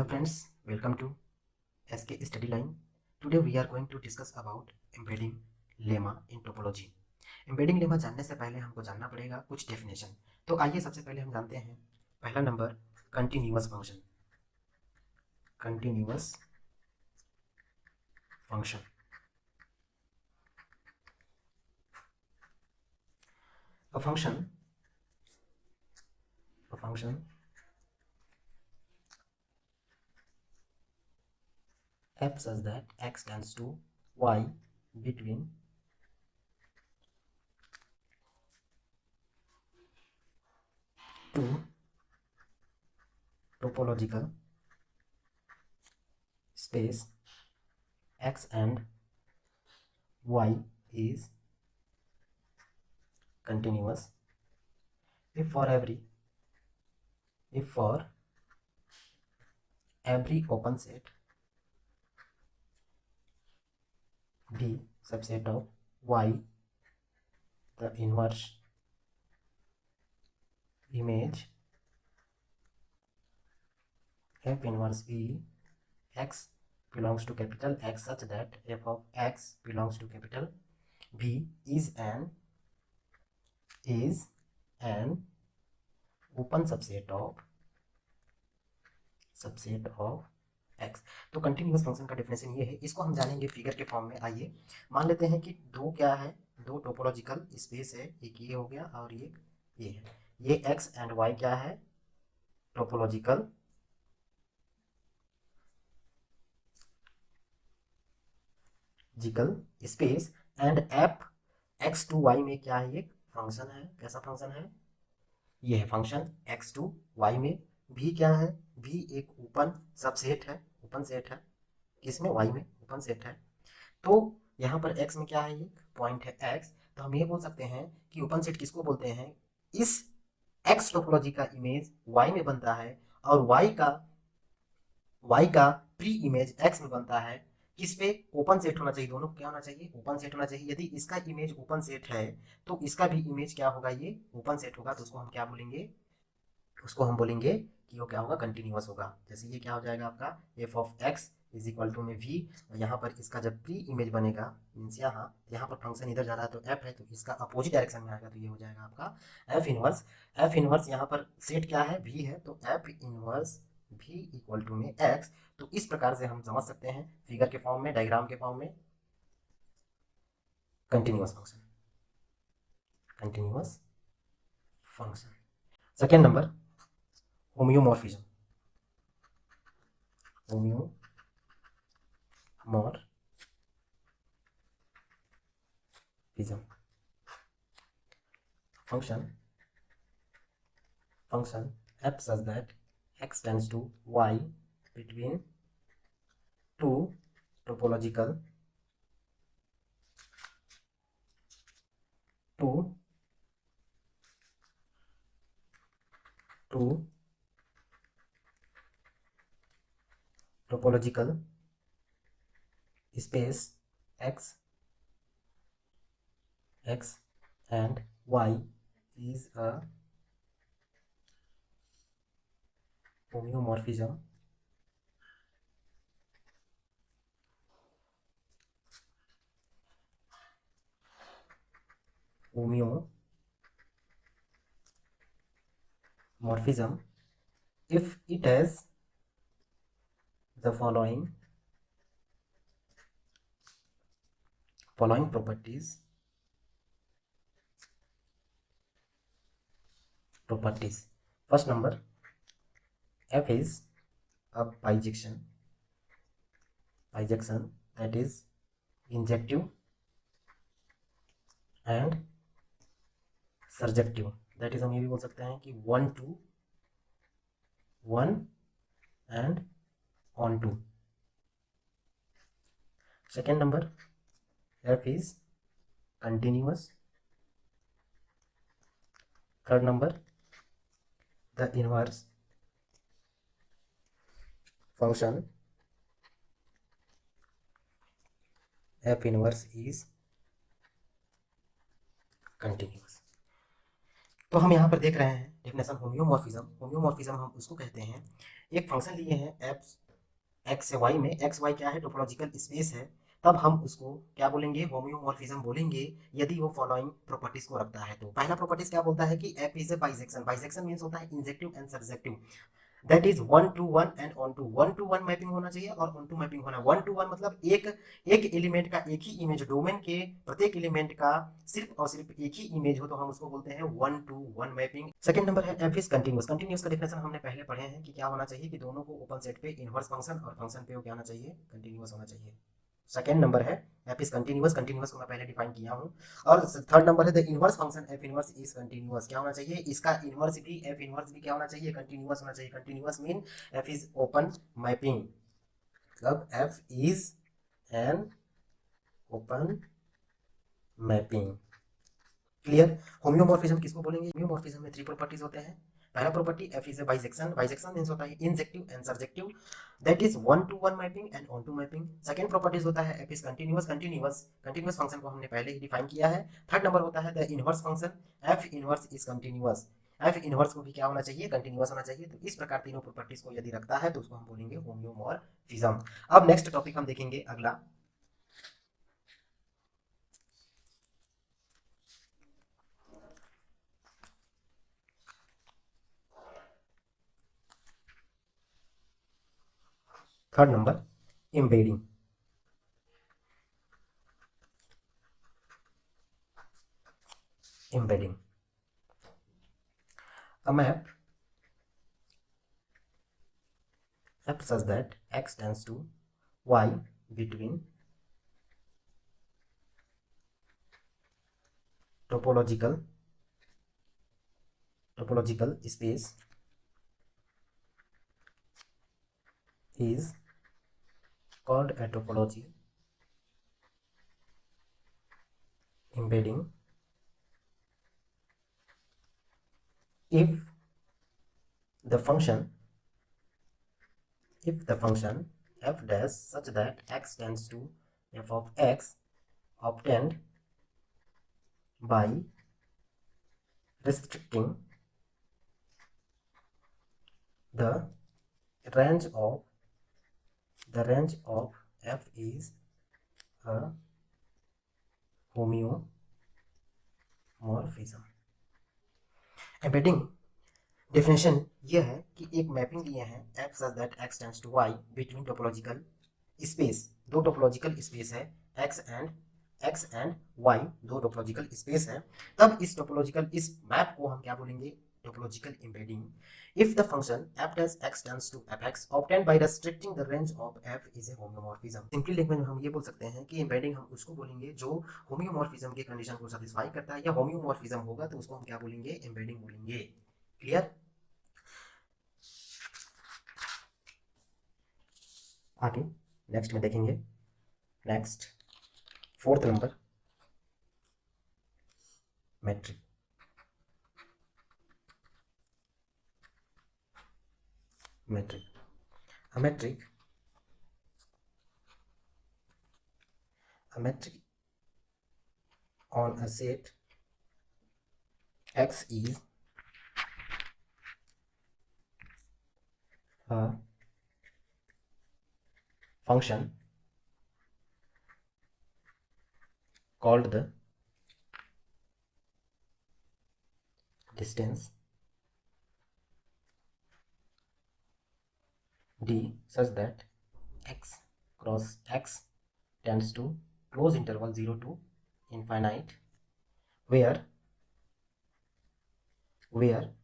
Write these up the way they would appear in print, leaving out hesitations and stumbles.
Hello friends, welcome to SK Study Line. Today we are going to discuss about embedding lemma in topology. embedding lemma जानने से पहले हमको जानना पड़ेगा कुछ डेफिनेशन। तो आइए सबसे पहले हम जानते हैं पहला number continuous function. Continuous function a function f such that x tends to y between two topological space x and y is continuous if for every open set B subset of y, the inverse image f inverse B x belongs to capital X such that f of x belongs to capital B is an open subset of x। तो continuous function का definition ये है, इसको हम जानेंगे figure के form में। आइए मान लेते हैं कि दो क्या है, दो टोपोलॉजिकल स्पेस है, एक ये हो गया और ये है। ये x एंड y क्या है, topological space and f x to y में क्या है, एक फंक्शन है। कैसा फंक्शन है, ये है फंक्शन x टू y में। भी क्या है, भी एक ओपन सबसेट है, ओपन सेट है। किसमें, y में ओपन सेट है। तो यहाँ पर x में क्या है, एक पॉइंट है x। तो हम ये बोल सकते हैं कि ओपन सेट किसको बोलते हैं, इस x टोपोलॉजी का इमेज y में बनता है और y का प्री इमेज x में बनता है। किस पे, ओपन सेट होना चाहिए, दोनों क्या होना चाहिए, ओपन सेट होना चाहिए। यदि इसका इमेज ओपन सेट है तो इसका भी इमेज क्या होगा, ये ओपन सेट होगा। तो उसको हम क्या बोलेंगे, उसको हम बोलेंगे कि वो क्या होगा, कंटिन्यूअस होगा। जैसे ये क्या हो जाएगा आपका f of x is equal to में वी, और यहाँ पर इसका जब प्री इमेज बनेगा मीन्स यहाँ पर फंक्शन इधर जा रहा है तो एफ है, तो इसका अपोजिट डायरेक्शन में आएगा तो ये हो जाएगा आपका एफ इनवर्स। एफ इनवर्स यहाँ पर सेट क्या है, वी है, तो f inverse v equal to में एक्स। तो इस प्रकार से हम समझ सकते हैं फिगर के फॉर्म में, डायग्राम के फॉर्म में, continuous function. Second number homeomorphism. function f such that x tends to y between two topological space x and y is a homeomorphism if it has the following properties. First number, f is a bijection, that is injective and surjective, that is हम ये भी बोल सकते हैं कि 1 to 1 and on to। second number, f is continuous। third number, the inverse function f inverse is continuous। तो हम यहाँ पर देख रहे हैं डेफिनेशन होम्योमॉर्फिज्म। होम्योमॉर्फिज्म हम उसको कहते हैं, एक फंक्शन लिए हैं एफ एक्स से वाई में, एक्स वाई क्या है, टोपोलॉजिकल स्पेस है, तब हम उसको क्या बोलेंगे, होम्योमॉर्फिज्म बोलेंगे यदि वो फॉलोइंग प्रॉपर्टीज को रखता है। तो पहला प्रॉपर्टीज क्या बोलता है कि f is a bisection. Bisection means होता है injective and surjective, that is one to one and onto one mapping होना चाहिए और ऑन टू मैपिंग होना। वन टू वन मतलब एक एक एलिमेंट का एक ही इमेज, डोमेन के प्रत्येक एलिमेंट का सिर्फ और सिर्फ एक ही इमेज हो, तो हम उसको बोलते हैं one to one mapping. Second number है एफ इज कंटिन्यूअस। कंटिन्यूअस का डेफिनेशन हमने पहले पढ़े हैं कि क्या होना चाहिए, कि दोनों को ओपन सेट पे इनवर्स फंक्शन और फंक्शन पे वो क्या होना चाहिए, कंटिन्यूअस होना चाहिए। सेकेंड नंबर है एफ इज कंटिन्यूअस। कंटिन्यूअस को मैं पहले डिफाइन किया हूँ। और थर्ड नंबर है the inverse function F inverse is continuous. क्या होना चाहिए, इसका इनवर्स भी, एफ इनवर्स भी क्या होना चाहिए, कंटिन्यूअस होना चाहिए। Continuous mean F is open mapping, मतलब F is an open mapping. Clear. Homeomorphism किसको बोलेंगे, होम्योमॉर्फिज्म में थ्री प्रॉपर्टीज होते हैं। पहला property F is a bisection. Bisection means होता है injective and surjective, that is one to one mapping and onto mapping. Second properties होता है F is continuous. Continuous continuous function को हमने पहले ही डिफाइन किया है। थर्ड नंबर होता है the inverse function, F inverse is continuous. F inverse को भी क्या होना चाहिए, कंटिन्यूअस होना चाहिए। तो इस प्रकार तीनों प्रॉपर्टीज को यदि रखता है तो उसको हम बोलेंगे होम्योमॉर्फिज्म। अब नेक्स्ट टॉपिक हम देखेंगे अगला, third number, embedding. embedding a map such that x tends to y between topological space is called a topology embedding if the function f dash such that x tends to f of x obtained by restricting the range of f is a homeomorphism. Embedding definition ये है कि एक mapping लिए हैं F such that X tends to Y between topological space, दो topological space है, X and Y दो topological space है, तब इस टोपोलॉजिकल इस मैप को हम क्या बोलेंगे, topological embedding. if the function f dash x tends to fx obtained by restricting the range of f is a homeomorphism। Simply language में हम ये बोल सकते हैं कि एम्बेडिंग हम उसको बोलेंगे जो होम्योमॉर्फिज्म के कंडीशन को सेटिस्फाई करता है, या होम्योमॉर्फिज्म होगा तो उसको हम क्या बोलेंगे, एम्बेडिंग बोलेंगे। क्लियर। आगे नेक्स्ट में देखेंगे, next fourth number, metric. Metric a metric on a set x is a function called the distance d such that x cross x tends to close interval 0 to infinite, where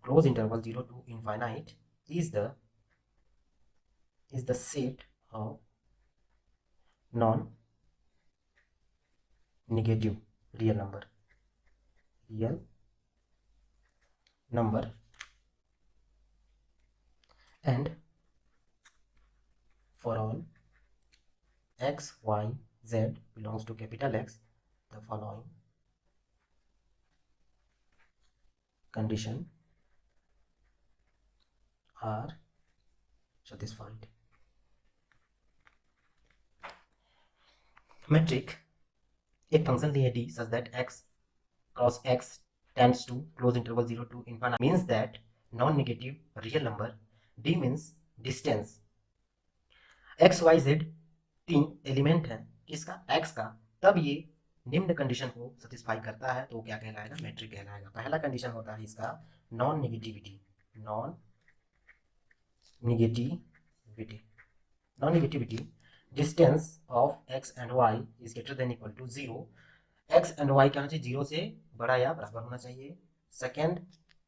close interval 0 to infinite is the set of non negative real number and for all x y z belongs to capital X, the following condition are satisfied। metric एक function लिए d such that x cross x tends to close interval 0 to infinite means that non-negative real number d means distance x y z तीन element है किसका x का, तब ये निम्न condition को सेटिस्फाई करता है तो क्या कहलाएगा, मैट्रिक कहलाएगा। पहला कंडीशन होता है इसका non negativity, distance of x and y is greater than equal to 0, x and y क्या होना चाहिए, 0 से बड़ा या बराबर होना चाहिए। Second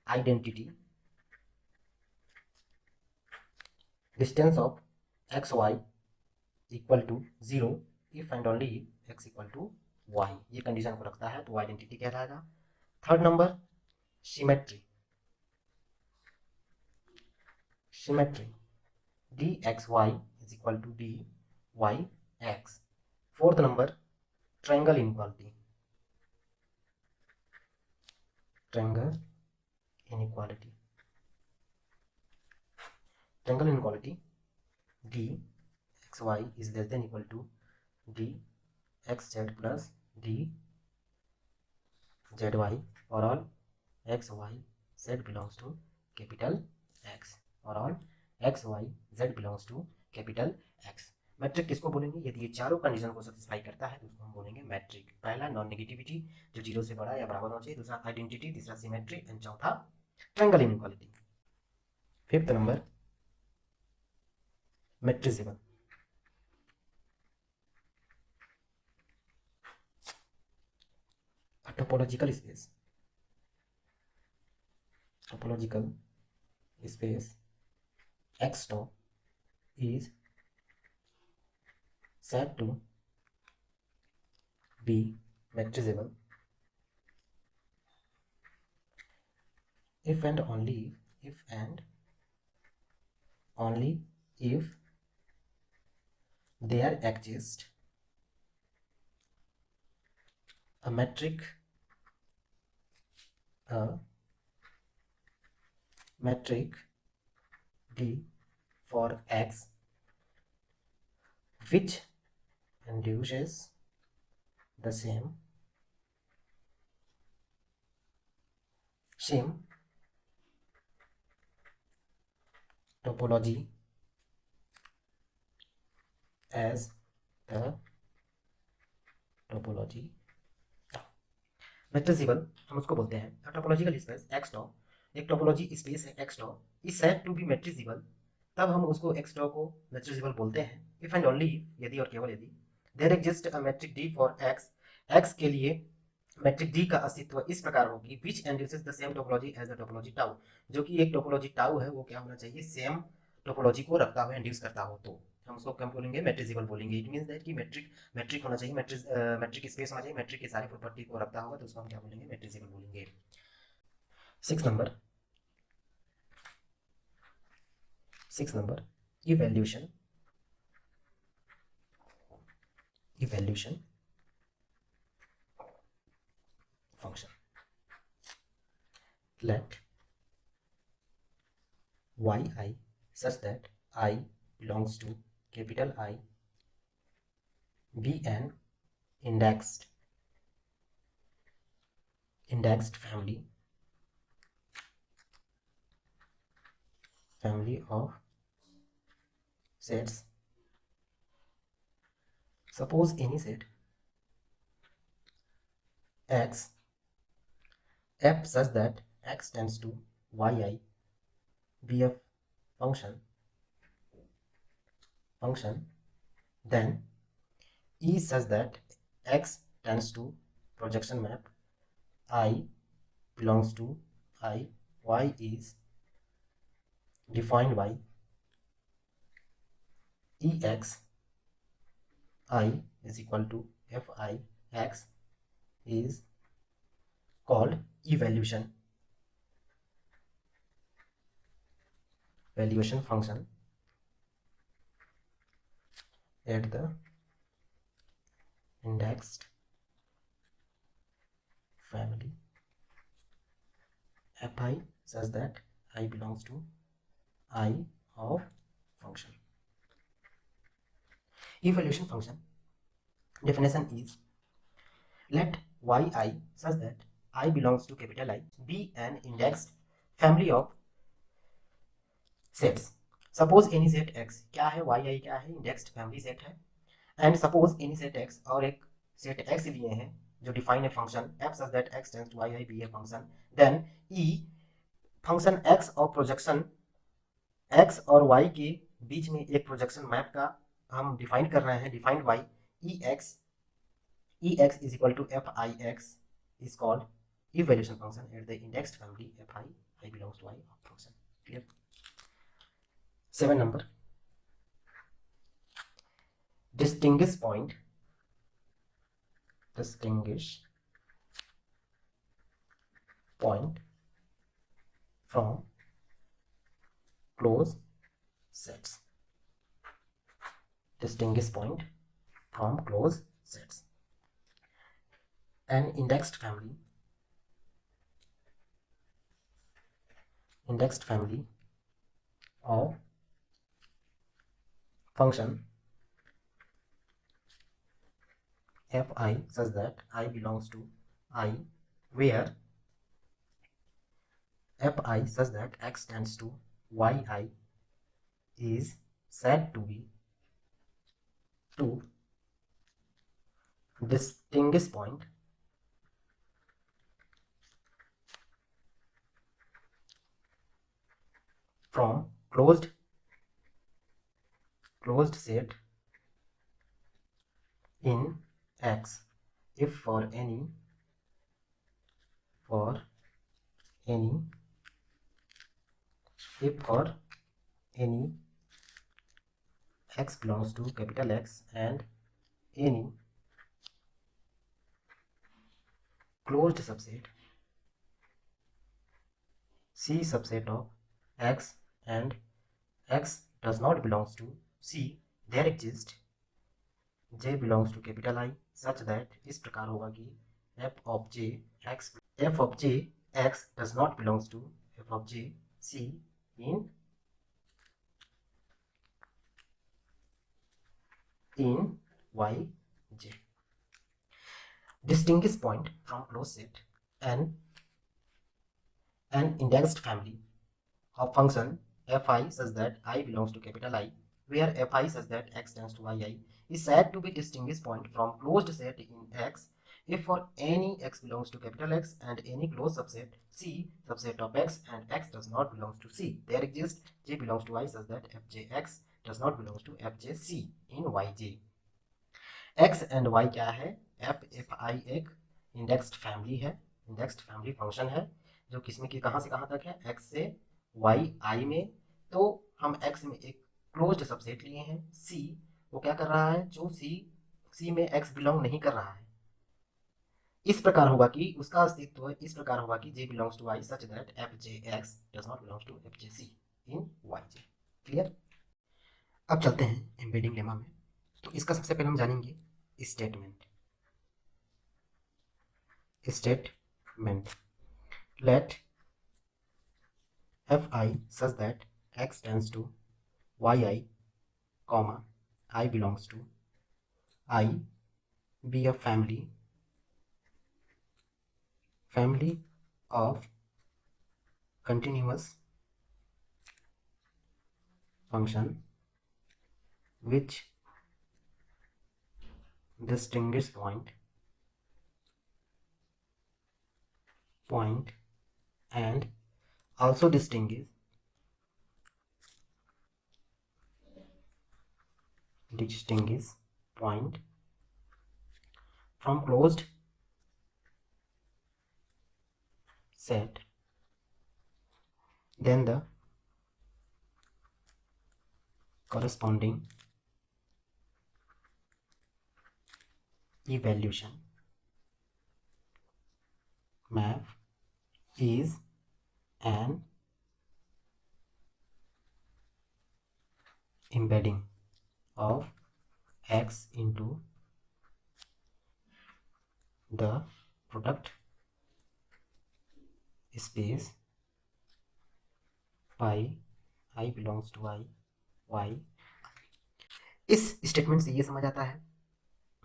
identity, distance of x y equal to 0 if and only if x equal to y, ये कंडीशन को रखता है तो आइडेंटिटी कहलाएगा। Third number symmetry, dxy is equal to dyx। Fourth number triangle inequality, dxy is less than equal to dxz plus dzy for all x y z belongs to capital X, और all x y z belongs to capital X। Metric किसको बोलेंगे, यदि ये चारों condition को satisfy करता है तो उसको हम बोलेंगे मैट्रिक। पहला नॉन नेगेटिविटी जो 0 से बड़ा या बराबर होना चाहिए, दूसरा आइडेंटिटी, तीसरा सिमेट्री एंड चौथा triangle inequality. Fifth number metrisable, topological space x top is said to be matrixable if and only if there exists a metric D for x which induces the same topology as the topology metrisable हम उसको बोलते हैं topological space X top, एक topology space है X top is said to be metrisable, तब हम उसको x top को मेट्रिसिबल बोलते हैं इफ एंड ओनली यदि और केवल यदि there exist a metric D for X, X के लिए मैट्रिक डी का अस्तित्व इस प्रकार होगी which induces the same topology as the topology tau, जो कि एक टोपोलॉजी टाउ है वो क्या होना चाहिए, सेम टोपोलॉजी को रखता हुआ इंड्यूस करता हो, तो हम उसको क्या बोलेंगे, मेट्रिसिबल बोलेंगे। इट मींस दैट कि मैट्रिक होना चाहिए, मैट्रिक स्पेस होना चाहिए, मैट्रिक की सारी प्रॉपर्टी को रखता होगा तो उसको हम क्या बोलेंगे, मेट्रिसिबल बोलेंगे। Six number evaluation function, let yi such that I belongs to capital I be an indexed family of sets. Suppose any set x f such that x tends to yi be a function, then E such that x tends to projection map I belongs to I, y is defined by Ex I is equal to Fi x is called evaluation function at the indexed family Fi such that I belongs to I of function. Evaluation function definition is let yi such that I belongs to capital I be an indexed family of sets. Suppose any set x क्या है, y आई क्या है, indexed family set है. And suppose any set x और एक set x लिए हैं जो define a function f such that x tends to Y i be a function. Then e function x और प्रोजेक्शन x और y के बीच में एक प्रोजेक्शन मैप का हम डिफाइन कर रहे हैं, defined by ex is equal to fix is called evaluation function at the indexed family fi. I belongs to I function. Clear? 7 number. Distinguish point from closed sets. Distinguish point from closed sets. An indexed family of function fi such that I belongs to I, where fi such that x tends to yi is said to be to distinguish point from closed set in X if for any x belongs to capital X and any closed subset C subset of X and X does not belongs to C, there exists J belongs to capital I such that इस प्रकार होगा कि f of j x does not belongs to f of j C in yj. Distinguish point from closed set an indexed family of function fi such that I belongs to capital I, where fi such that x tends to yi is said to be distinguished point from closed set in X if for any x belongs to capital X and any closed subset C subset of X and X does not belongs to C, there exists J belongs to I such that fjx does not belongs to fjc in yj. X and y क्या है, fi एक indexed family है, indexed family function है जो किसमें की कहाँ से कहाँ तक है, x से yi में. तो हम x में एक क्लोज्ड सबसेट लिए हैं c, वो क्या कर रहा है, जो c में x बिलोंग नहीं कर रहा है. इस प्रकार होगा कि उसका अस्तित्व इस प्रकार होगा कि j belongs to i such that fjx does not belongs to fjc in yj. Clear? अब चलते हैं एम्बेडिंग लेमा में. तो इसका सबसे पहले हम जानेंगे statement. Let fi such that x tends to yi comma I belongs to I be a family of continuous function which distinguish point and also distinguish point from closed set, then the corresponding evaluation map is an embedding of x into the product space by I belongs to I y. इस statement से ये समझ आता है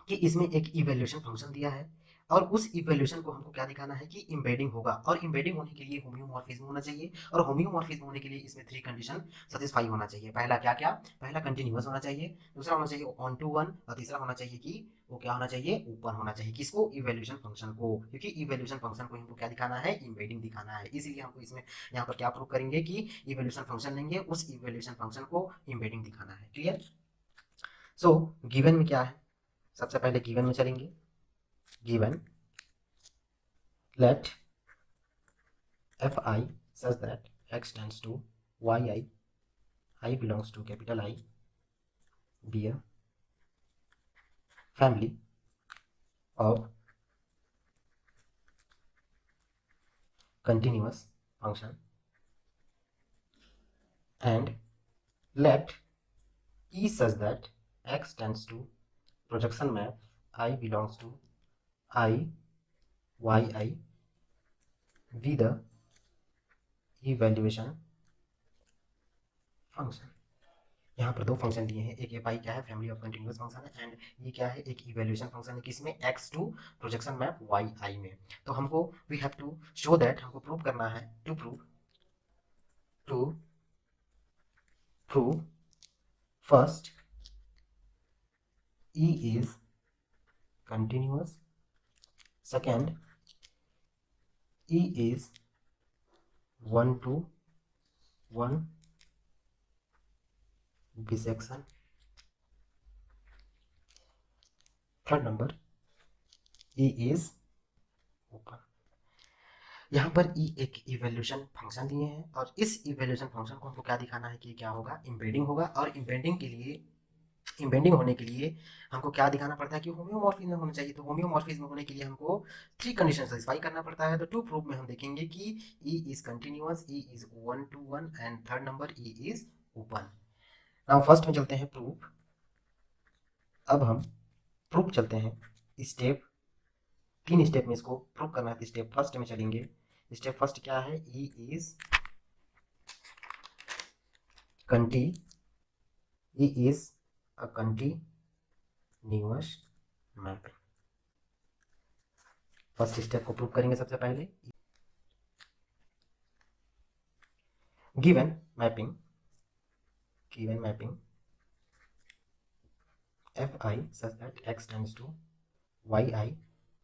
कि इसमें एक evaluation function दिया है और उस इवैल्यूएशन को हमको क्या दिखाना है कि इम्बेडिंग होगा, और इम्बेडिंग होने के लिए होम्योमॉर्फिज्म होना चाहिए, और होम्योमॉर्फिज्म होने के लिए इसमें 3 कंडीशन सेटिस्फाई होना चाहिए। पहला क्या क्या, पहला कंटिन्यूअस होना चाहिए, दूसरा होना चाहिए ऑन टू वन, और तीसरा होना चाहिए कि वो क्या होना चाहिए, ओपन होना चाहिए। किसको, इवैल्यूएशन फंक्शन को, क्योंकि इवैल्यूएशन फंक्शन को हमको क्या दिखाना है, इम्बेडिंग दिखाना है। इसीलिए हमको इसमें यहाँ पर क्या प्रूव करेंगे कि इवैल्यूएशन फंक्शन लेंगे, उस इवैल्यूएशन फंक्शन को इम्बेडिंग दिखाना है। क्लियर। सो गिवन में क्या है, सबसे पहले गिवन में चलेंगे। Given let fi such that x tends to yi, I belongs to capital I, be a family of continuous function, and let e such that x tends to projection map I belongs to I yi, be the evaluation function। यहाँ पर दो function दिए हैं, एक F I क्या है, family of continuous function है, and ये क्या है, एक इवैल्यूएशन फंक्शन है, किसमें, X to projection map Y I में। तो हमको we have to show that, हमको प्रूव करना है, to prove first E is continuous, second E is one to one bisection, third number E is open. यहाँ पर ई एक इवैल्यूएशन फंक्शन दिए हैं, और इस इवैल्यूएशन फंक्शन को हमको क्या दिखाना है कि क्या होगा, इम्बेडिंग होगा। और इम्बेडिंग के लिए, इम्बेडिंग होने के लिए हमको क्या दिखाना पड़ता है कि होम्योमॉर्फिज्म होना चाहिए। तो होम्योमॉर्फिज्म होने के लिए हमको 3 कंडीशन सेटिस्फाई करना पड़ता है। तो टू प्रूफ में हम देखेंगे कि ई is continuous, E is one to one, and third number E is open. Now first में चलते हैं प्रूफ। अब हम प्रूफ चलते हैं स्टेप, 3 स्टेप में इसको प्रूफ करना है। तो स्टेप फर्स्ट में चलेंगे। स्टेप फर्स्ट क्या है, E is a continuous mapping। First step को प्रूव करेंगे सबसे पहले। Given mapping fi such that x tends to yi,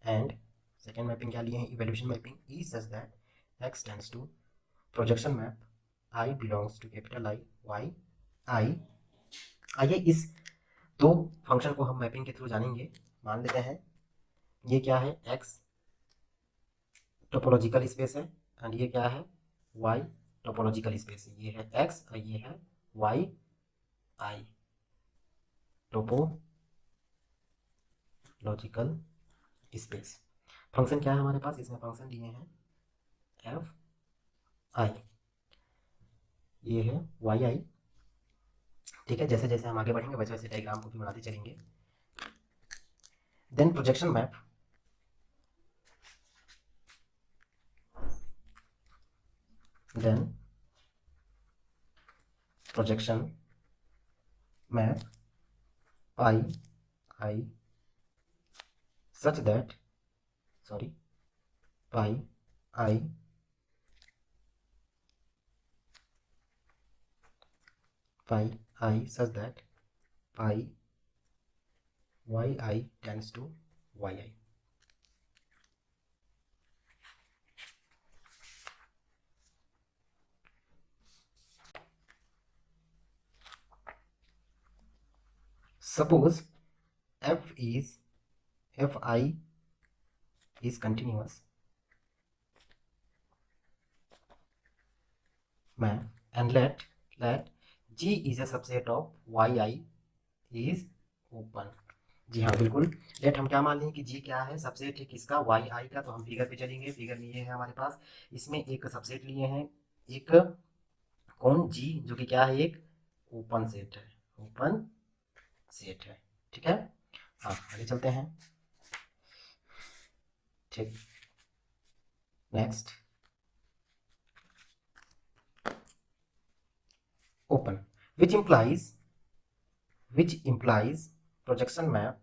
and second mapping क्या लिए हैं, evaluation mapping e such that x tends to projection map I belongs to capital I y I। आइए इस दो फंक्शन को हम मैपिंग के through जानेंगे। मान लेते हैं ये क्या है, x टोपोलॉजिकल स्पेस है, एंड ये क्या है, y टोपोलॉजिकल स्पेस है। ये है x और ये है y I topological space. Function क्या है हमारे पास, इसमें फंक्शन दिए हैं एफ आई, ये है वाई आई। ठीक है, जैसे जैसे हम आगे बढ़ेंगे वैसे वैसे डायग्राम को भी बनाते चलेंगे। Then projection map, then projection map pi I such that, sorry, pi I such that pi yi tends to yi। Suppose fi is continuous map, and let G is a subset of yi is open। जी हाँ बिल्कुल, late हम क्या मान लें कि जी क्या है, subset है किसका, वाई आई का। तो हम फिगर पे चलेंगे। फिगर में ये है हमारे पास, इसमें एक सबसेट लिए हैं, एक कौन, जी, जो कि क्या है, एक ओपन सेट है, ओपन सेट है। ठीक है, हाँ आगे चलते हैं। ठीक, next open, which implies projection map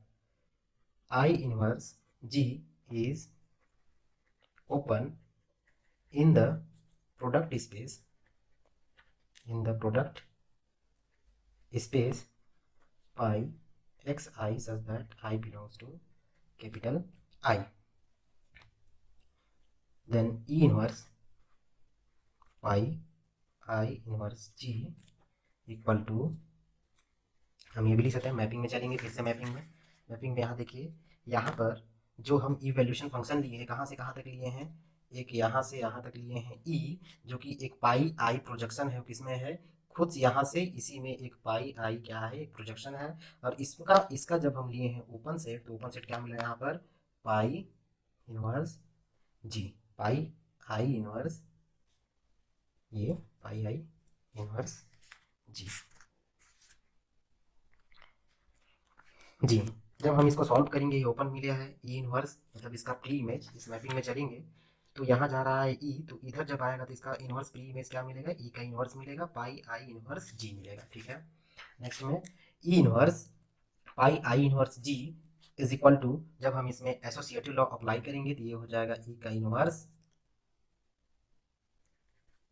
I inverse G is open in the product space pi xi such that I belongs to capital I. Then E inverse pi I inverse G equal to, हम ये भी लिख सकते हैं, mapping में चलेंगे फिर से। मैपिंग में यहाँ देखिए, यहाँ पर जो हम इवैल्यूएशन फंक्शन लिए हैं, कहाँ से कहाँ तक लिए हैं, एक यहाँ से यहाँ तक लिए हैं E, जो कि एक पाई आई प्रोजेक्शन है, किसमें है, खुद यहाँ से इसी में एक पाई आई क्या है, एक प्रोजेक्शन है। और इसका जब हम लिए हैं ओपन सेट, तो ओपन सेट क्या मिला यहाँ पर, पाई inverse ji, pi I inverse, ये पाई आई इनवर्स जी। जी, जब हम इसको सॉल्व करेंगे, ये ओपन मिला है ई इनवर्स, मतलब इसका प्री इमेज, इस मैपिंग में चलेंगे तो यहाँ जा रहा है ई, तो इधर जब आएगा तो इसका इनवर्स प्री इमेज क्या मिलेगा, ई का इनवर्स मिलेगा, पाई आई इनवर्स जी मिलेगा। ठीक है, नेक्स्ट में E inverse pi I inverse G is equal to, जब हम इसमें एसोसिएटिव लॉ अप्लाई करेंगे तो ये हो जाएगा ई का इनवर्स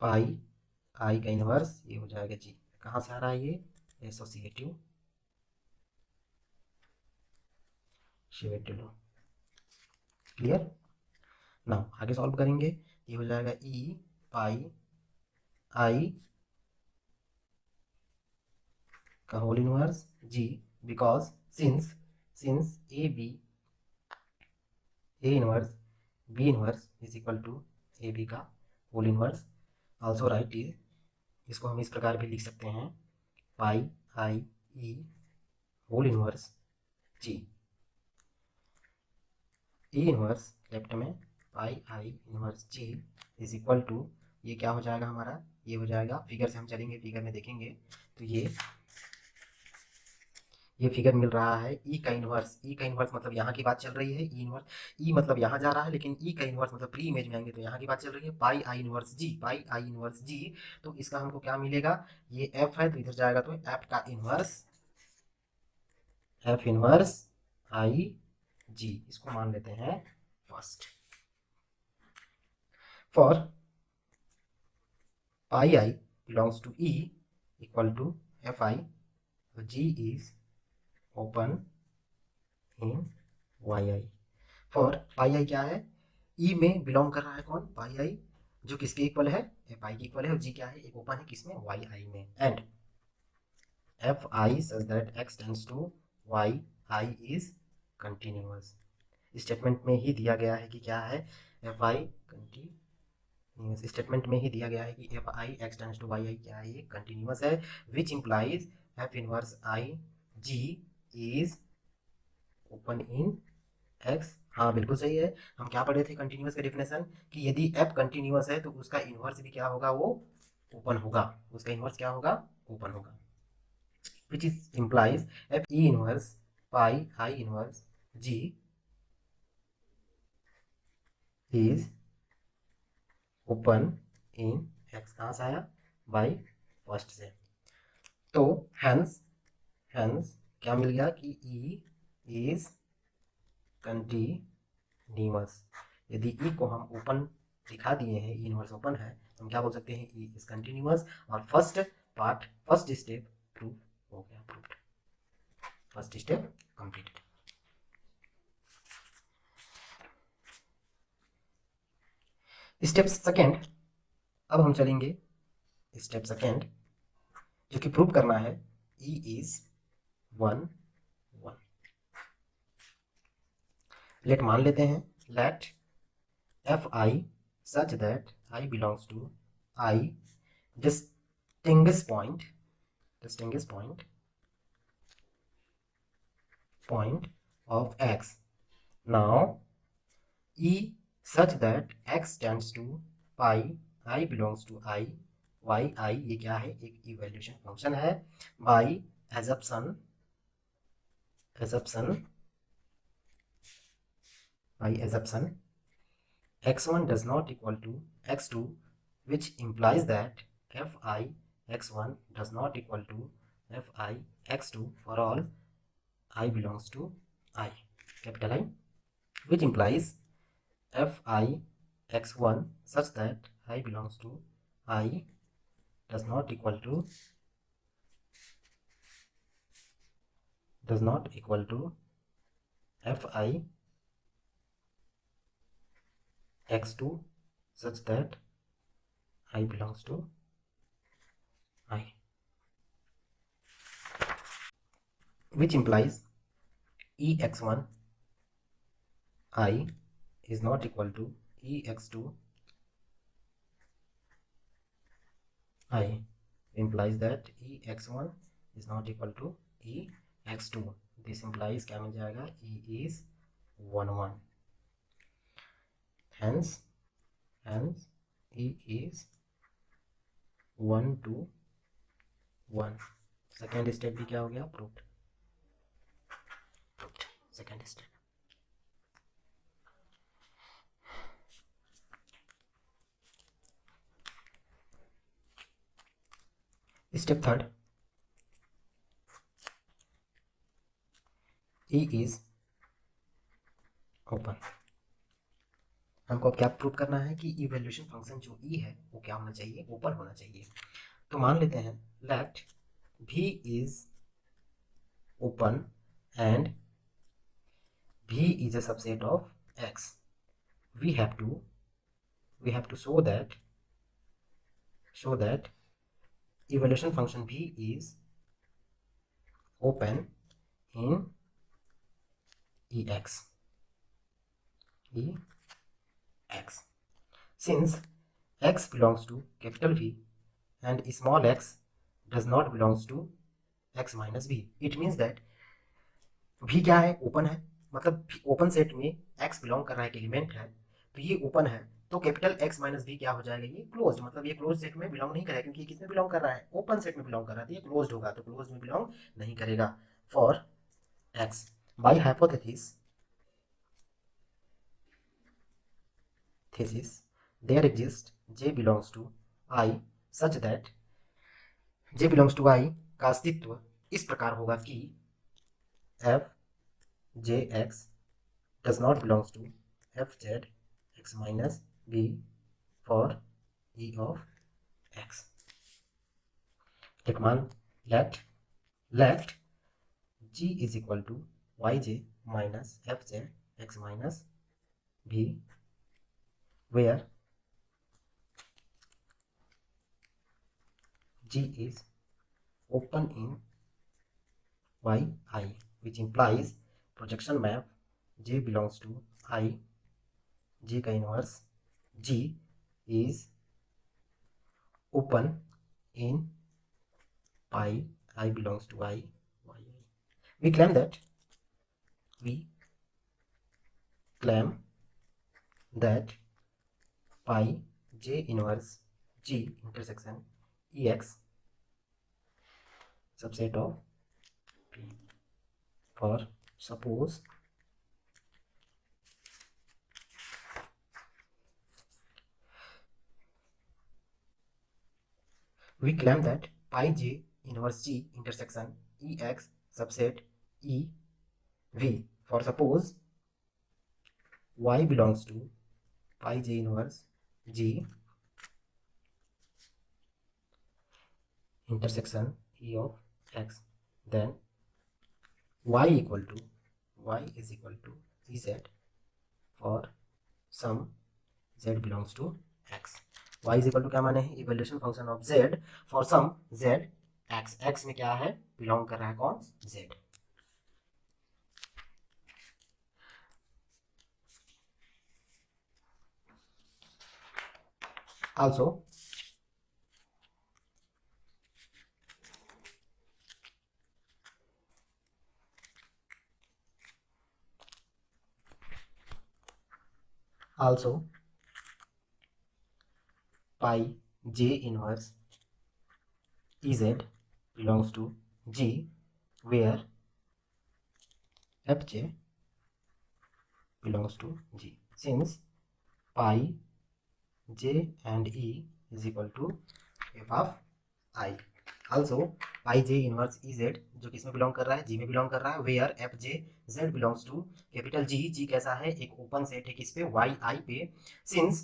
पाई आई का इनवर्स, ये हो जाएगा जी। कहाँ से आ रहा है ये, एसोसिएटिव लॉ। क्लियर, नाउ आगे सॉल्व करेंगे, ये हो जाएगा ई पाई आई का whole inverse G, because since A inverse B inverse is equal to A B का whole inverse. Also right is, इसको हम इस प्रकार भी लिख सकते हैं, pi I E whole inverse G, E inverse left में pi I inverse G is equal to, ये क्या हो जाएगा हमारा, ये हो जाएगा, फिगर से हम चलेंगे, फिगर में देखेंगे तो ये फिगर मिल रहा है ई का इनवर्स। ई का इनवर्स मतलब यहाँ की बात चल रही है, ई इनवर्स, ई मतलब यहाँ जा रहा है, लेकिन ई का इनवर्स मतलब प्री इमेज में आएंगे तो यहाँ की बात चल रही है, पाई I inverse ji, pi I inverse जी। तो इसका हमको क्या मिलेगा, ये एफ है तो इधर जाएगा तो एफ का inverse, F inverse I G, इसको मान लेते हैं first. For pi I belongs to E equal to F I, G is open in Y I. For pi I क्या है, ई में बिलोंग कर रहा है कौन, पाई आई, जो किसके इक्वल है, एफ आई के इक्वल है, और जी क्या है, एक ओपन है किसमें, वाई आई में। And F I such that X tends to Y I is continuous. Statement में ही दिया गया है कि क्या है, एफ आई कंटिन्यूअस, स्टेटमेंट में ही दिया गया है कि F I X tends to Y आई क्या है, ये कंटिन्यूअस है, which implies F inverse I G is open in X. हाँ बिल्कुल सही है, हम क्या पढ़े थे कंटिन्यूअस का डेफिनेशन, कि यदि एफ कंटिन्यूअस है तो उसका इनवर्स भी क्या होगा, वो ओपन होगा, उसका इनवर्स क्या होगा, ओपन होगा, which is implies F E inverse pi I inverse G is open in X. कहाँ से आया, बाई फर्स्ट से। तो हैंस क्या मिल गया कि ई इज कंटिन्यूअस। यदि ई को हम ओपन दिखा दिए हैं, ई इनवर्स ओपन है, तो हम क्या बोल सकते हैं, ई इज कंटिन्यूअस, और फर्स्ट स्टेप प्रूव हो गया, proved, first step completed. Step second, अब हम चलेंगे स्टेप सेकेंड, जो कि प्रूव करना है ई इज 1 1। लेट मान लेते हैं, let F I such that I belongs to I distinguish point of x. Now e such that x tends to pi I belongs to I, y I ये क्या है, एक evaluation function है, by assumption x1 does not equal to x2, which implies that fi x1 does not equal to fi x2 for all I belongs to I, capital I, which implies fi x1 such that I belongs to I does not equal to fi x2 such that I belongs to I, which implies ex1 I is not equal to ex2 I, implies that ex1 is not equal to ex2. This implies क्या मिल जाएगा, e is 1 1, hence e is 1 2 1. Second step भी क्या हो गया, proved. Second step. Step third, e is open. हमको अब क्या prove करना है कि इवैल्यूएशन फंक्शन जो e है वो क्या होना चाहिए, ओपन होना चाहिए. तो मान लेते हैं late v is open and v is a subset of x. We have to show that evaluation function v is open in ex. Since x belongs to capital V and small x does not belongs to x minus v, it means that v क्या है, open है. मतलब open set में x belong कर रहा है, एक element है, तो ये ओपन है. तो कैपिटल x माइनस v क्या हो जाएगा, ये क्लोज्ड. मतलब ये क्लोज सेट में बिलोंग नहीं करेगा, क्योंकि ये किसमें बिलोंग कर रहा है, ओपन सेट में बिलोंग कर रहा है, तो ये क्लोज्ड होगा, तो क्लोज में बिलोंग नहीं करेगा. For x by hypothesis there exist j belongs to i such that j belongs to i का अस्तित्व इस प्रकार होगा कि f jx does not belongs to fz x minus b for e of x. मान let g is equal to yj minus fj x minus b where g is open in yi, which implies projection map j belongs to I, j का inverse g is open in pi I belongs to I, yi. We claim that pi j inverse g intersection ex subset of p. For suppose we claim that pi j inverse g intersection ex subset e v. For suppose y belongs to pi j inverse g intersection e of x, then y is equal to z for some z belongs to x. y is equal to क्या माने हैं, evaluation function of z for some z x. x में क्या है, belong कर रहा है कौन, z. also pi j inverse ez belongs to g where fj belongs to g. Since pi j and e is equal to f of I. Also pi J inverse E Z जो किस में belong कर रहा है, जी में belong कर रहा है, where F J Z belongs to capital G, G कैसा है, एक ओपन सेट है किस पे, वाई आई पे, since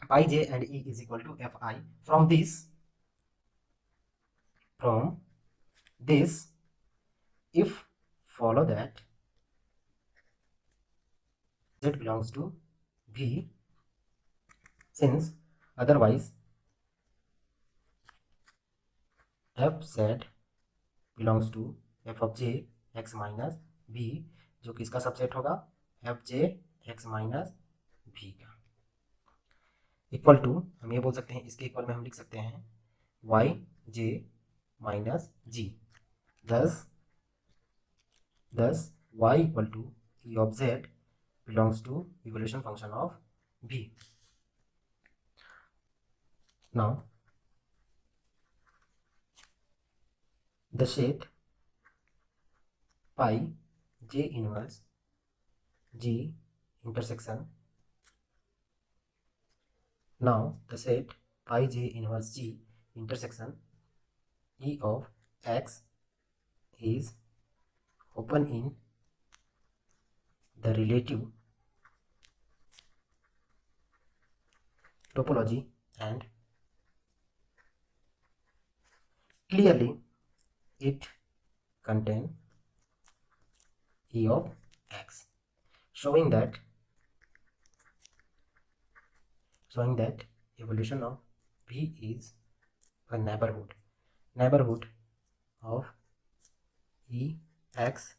pi J and E is equal to F I, from this if follow that z belongs to v, since otherwise f z belongs to f of j x minus v, जो कि इसका subset होगा f j x minus v का, equal to हम ये बोल सकते हैं, इसके इक्वल में हम लिख सकते हैं y j minus g, thus y equal to e of z belongs to evolution function of v. Now the set pi j inverse g intersection, now the set pi j inverse g intersection e of x is open in the relative topology and clearly it contain e of x, showing that evolution of v is a neighborhood of e x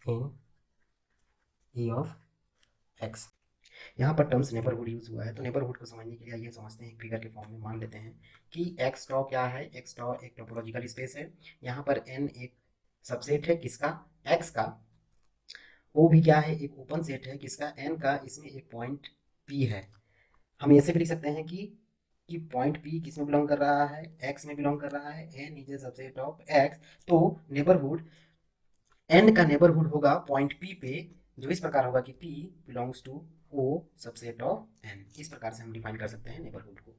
in e of x. यहाँ पर terms neighbourhood use हुआ है, तो neighbourhood को समझने के लिए आइए समझते हैं, एक फिगर के फॉर्म में मान लेते हैं कि एक्स टॉ क्या है, एक्स टॉ एक टोपोलॉजिकल स्पेस है, यहाँ पर एन एक सबसेट है किसका, एक्स का, ओ भी क्या है, एक ओपन सेट है किसका, एन का, इसमें एक पॉइंट पी है, हम ऐसे भी लिख सकते हैं कि पॉइंट पी किस में बिलोंग कर रहा है, एक्स में बिलोंग कर रहा है, N is a subset of X, तो नेबरहुड एन का नेबरहुड होगा पॉइंट पी पे, जो इस प्रकार होगा कि P belongs to O subset of N, इस प्रकार से हम डिफाइन कर सकते हैं नेबरहुड को.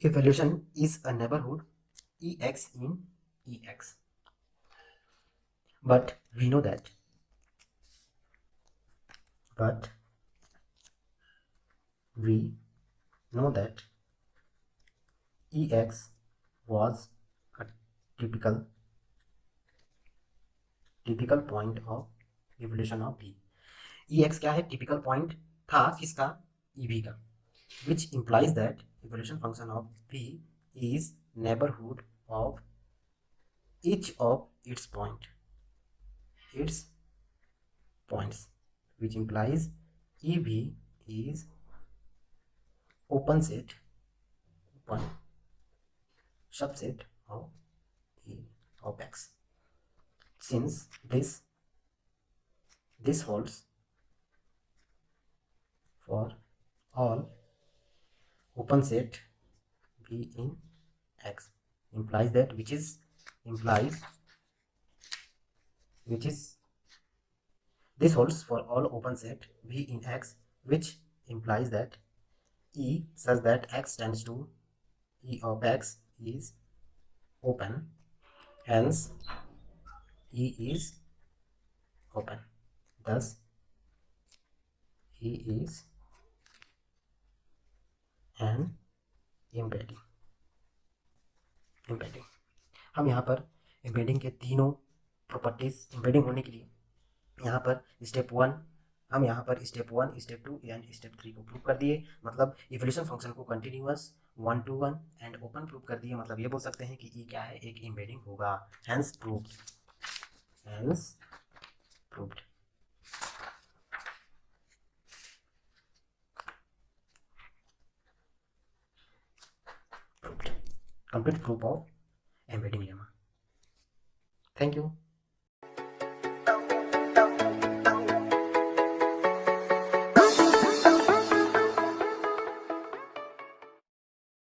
Evaluation is a neighborhood ex in ex, but we know that ex was a typical point of evolution of v. ex क्या है, टिपिकल पॉइंट था किसका, ev का, which implies that evolution function of v is neighborhood of each of its points, which implies ev is open subset of e of x, since this holds for all open set v in x, implies that which is this holds for all open set v in x, which implies that e such that x tends to e of x is open, hence e is open, thus e is an embedding. हम यहाँ पर embedding के तीनों properties embedding होने के लिए यहाँ पर स्टेप 1 स्टेप 2 एंड स्टेप 3 को प्रूव कर दिए, मतलब इवोल्यूशन फंक्शन को continuous 1 to 1 and open prove कर दिए, मतलब ये बोल सकते हैं कि ई क्या है, एक एम्बेडिंग होगा, hence proved. Complete proof of embedding lemma. Thank you.